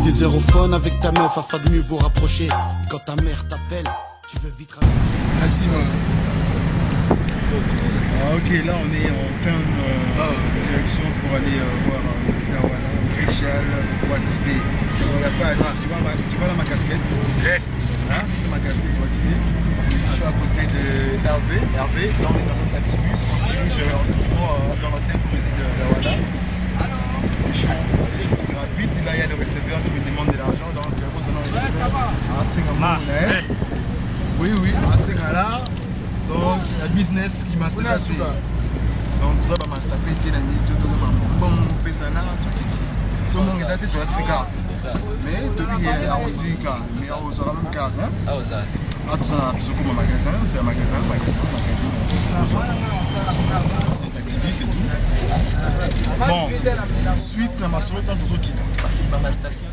des aérophones avec ta meuf afin de mieux vous rapprocher. Et quand ta mère t'appelle, tu veux vite rappeler. Ok, là on est en pleine direction pour aller voir Dawana, official, Watibé. Il n'y a pas à dire, tu vois là ma casquette? Yes. Là, c'est ma casquette Watibé. Je suis à côté de Hervé. Hervé, là on est dans un taxi-bus, on se dirige dans l'hôtel pour visiter Dawana. C'est chaud, c'est rapide. Là il y a le receveur qui me demande de l'argent, donc vous en avez receveur. Oui, à Sengala. Donc, la business qui m'a staffé. Donc, ça va m'astaper, tu as mis tout le monde. Bon, pesana, tout qui si on a des cartes. Mais, depuis qu'il y a aussi des cartes, il y a aussi la même carte. Ah, ça. Ah, tout ça, toujours comme un magasin, c'est un magasin. C'est un taxi-bus et tout. Bon, suite, dans ma soirée, tant que tout quitte. Ma station.